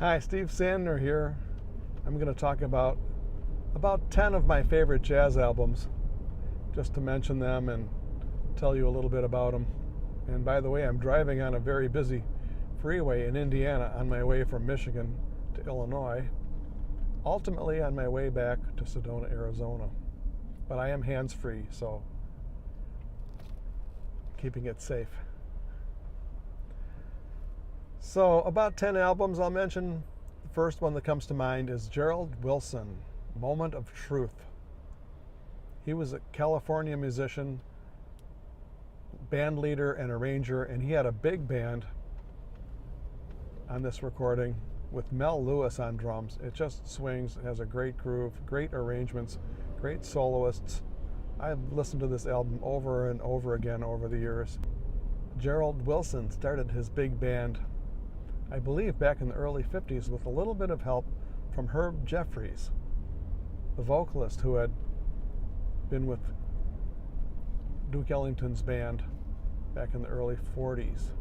Hi, Steve Sandner here. I'm going to talk about 10 of my favorite jazz albums, just to mention them and tell you a little bit about them. And by the way, I'm driving on a very busy freeway in Indiana on my way from Michigan to Illinois, ultimately on my way back to Sedona, Arizona. But I am hands-free, so keeping it safe. So about 10 albums I'll mention. The first one that comes to mind is Gerald Wilson, Moment of Truth. He was a California musician, band leader and arranger, and he had a big band on this recording with Mel Lewis on drums. It just swings, it has a great groove, great arrangements, great soloists. I've listened to this album over and over again over the years. Gerald Wilson started his big band, I believe, back in the early 50s with a little bit of help from Herb Jeffries, the vocalist who had been with Duke Ellington's band back in the early 40s,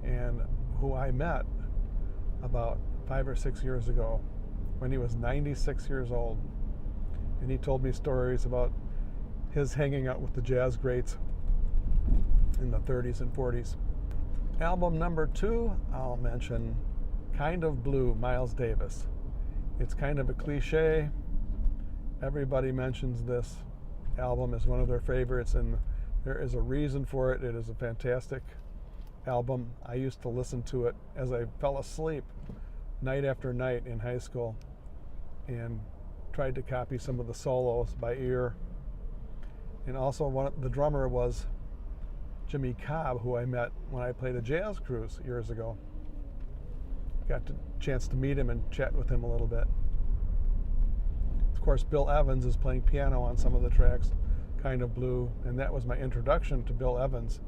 and who I met about 5 or 6 years ago when he was 96 years old. And he told me stories about his hanging out with the jazz greats in the 30s and 40s. Album number 2, I'll mention Kind of Blue, Miles Davis. It's kind of a cliche. Everybody mentions this album as one of their favorites, and there is a reason for it. It is a fantastic album. I used to listen to it as I fell asleep night after night in high school and tried to copy some of the solos by ear. And also the drummer was Jimmy Cobb, who I met when I played a jazz cruise years ago. Got the chance to meet him and chat with him a little bit. Of course, Bill Evans is playing piano on some of the tracks, Kind of Blue, and that was my introduction to Bill Evans,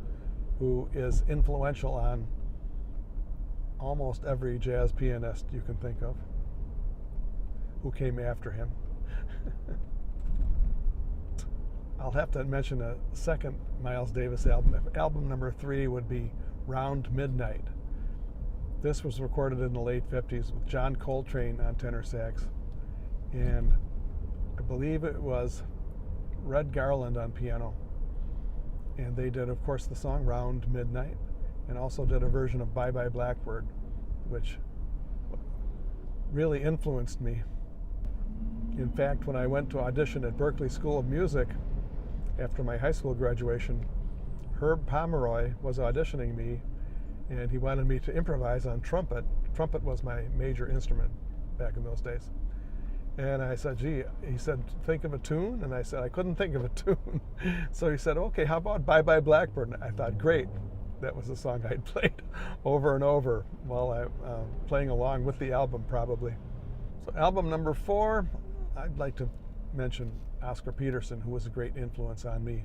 who is influential on almost every jazz pianist you can think of who came after him. I'll have to mention a second Miles Davis album. Album number 3 would be Round Midnight. This was recorded in the late 50s with John Coltrane on tenor sax, and I believe it was Red Garland on piano. And they did, of course, the song Round Midnight, and also did a version of Bye Bye Blackbird, which really influenced me. In fact, when I went to audition at Berklee School of Music after my high school graduation, Herb Pomeroy was auditioning me, and he wanted me to improvise on trumpet. Trumpet was my major instrument back in those days. And I said, gee, he said, think of a tune? And I said, I couldn't think of a tune. So he said, okay, how about Bye Bye Blackbird? And I thought, great. That was the song I'd played over and over while I playing along with the album, probably. So album number 4, I'd like to mention Oscar Peterson, who was a great influence on me.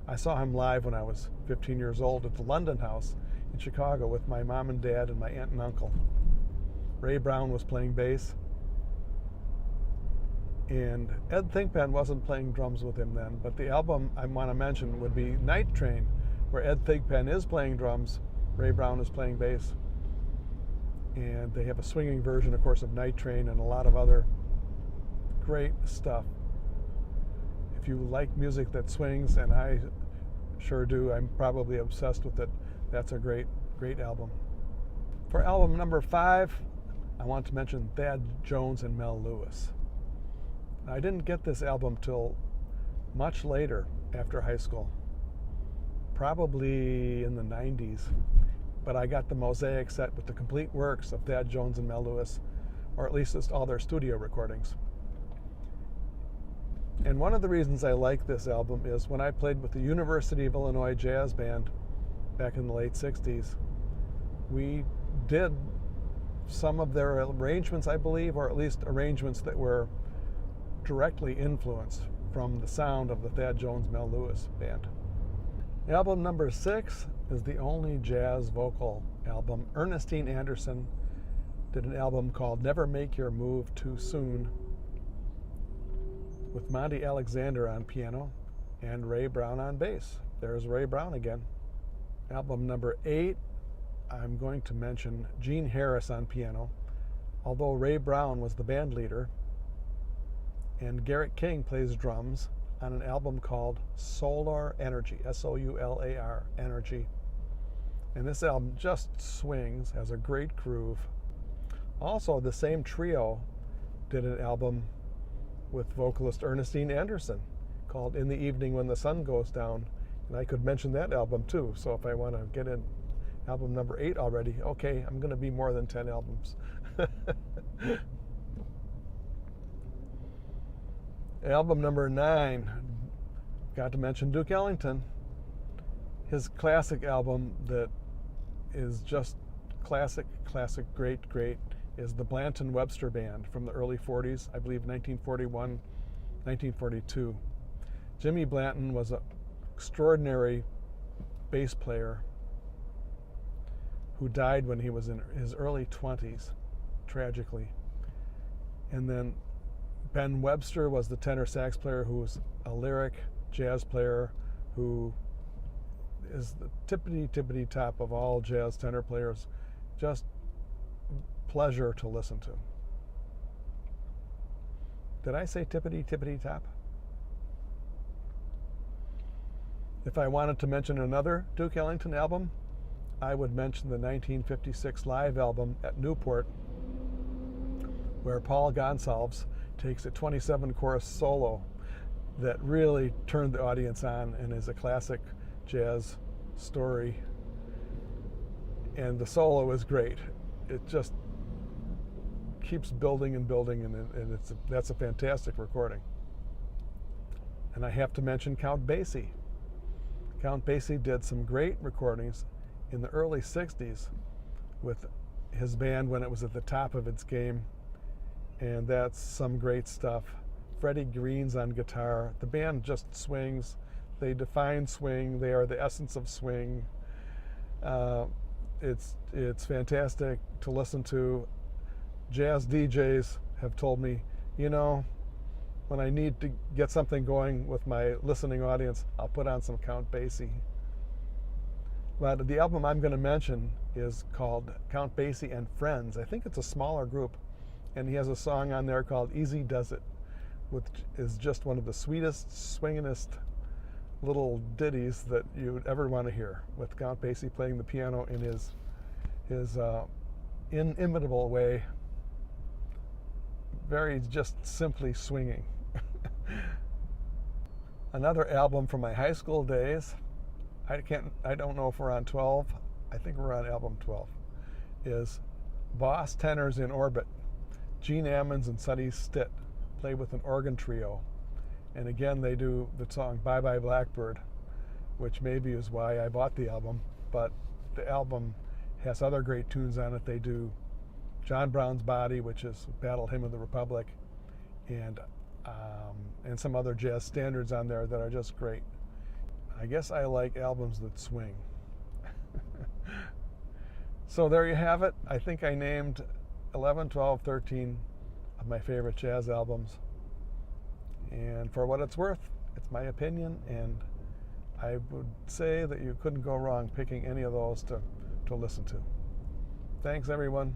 I saw him live when I was 15 years old at the London House in Chicago with my mom and dad and my aunt and uncle. Ray Brown was playing bass, and Ed Thinkpan wasn't playing drums with him then, but the album I want to mention would be Night Train, where Ed Thinkpan is playing drums, Ray Brown is playing bass, and they have a swinging version, of course, of Night Train and a lot of other great stuff. If you like music that swings, and I sure do, I'm probably obsessed with it, that's a great album. For album number 5, I want to mention Thad Jones and Mel Lewis. I didn't get this album till much later, after high school, probably in the 90s, but I got the Mosaic set with the complete works of Thad Jones and Mel Lewis, or at least it's all their studio recordings. And one of the reasons I like this album is when I played with the University of Illinois Jazz Band back in the late 60s, we did some of their arrangements, I believe, or at least arrangements that were directly influenced from the sound of the Thad Jones Mel Lewis band. Album number 6 is the only jazz vocal album. Ernestine Anderson did an album called Never Make Your Move Too Soon with Monty Alexander on piano and Ray Brown on bass. There's Ray Brown again. Album number 8, I'm going to mention Gene Harris on piano, although Ray Brown was the band leader, and Garrett King plays drums on an album called Soular Energy, S-O-U-L-A-R, Energy. And this album just swings, has a great groove. Also, the same trio did an album with vocalist Ernestine Anderson called In the Evening When the Sun Goes Down. And I could mention that album too. So if I want to get in album number 8 already, okay, I'm going to be more than 10 albums. Album number 9, got to mention Duke Ellington. His classic album that is just classic, great, is the Blanton Webster Band from the early 40s, I believe 1941, 1942. Jimmy Blanton was an extraordinary bass player who died when he was in his early 20s, tragically. And then Ben Webster was the tenor sax player who was a lyric jazz player who is the tippity top of all jazz tenor players. Just pleasure to listen to. Did I say tippity top? If I wanted to mention another Duke Ellington album, I would mention the 1956 live album at Newport, where Paul Gonsalves takes a 27-chorus solo that really turned the audience on and is a classic jazz story. And the solo is great. It just keeps building and building, and that's a fantastic recording. And I have to mention Count Basie. Count Basie did some great recordings in the early 60s with his band when it was at the top of its game, and that's some great stuff. Freddie Green's on guitar. The band just swings. They define swing. They are the essence of swing. It's fantastic to listen to. Jazz DJs have told me, you know, when I need to get something going with my listening audience, I'll put on some Count Basie. But the album I'm going to mention is called Count Basie and Friends. I think it's a smaller group, and he has a song on there called Easy Does It, which is just one of the sweetest, swingingest little ditties that you'd ever want to hear, with Count Basie playing the piano in his inimitable way, very just simply swinging. Another album from my high school days, I don't know if we're on 12, I think we're on album 12, is Boss Tenors in Orbit. Gene Ammons and Sonny Stitt play with an organ trio. And again, they do the song Bye Bye Blackbird, which maybe is why I bought the album, but the album has other great tunes on it. They do John Brown's Body, which is Battle Hymn of the Republic, and some other jazz standards on there that are just great. I guess I like albums that swing. So there you have it. I think I named 11, 12, 13 of my favorite jazz albums. And for what it's worth, it's my opinion, and I would say that you couldn't go wrong picking any of those to listen to. Thanks, everyone.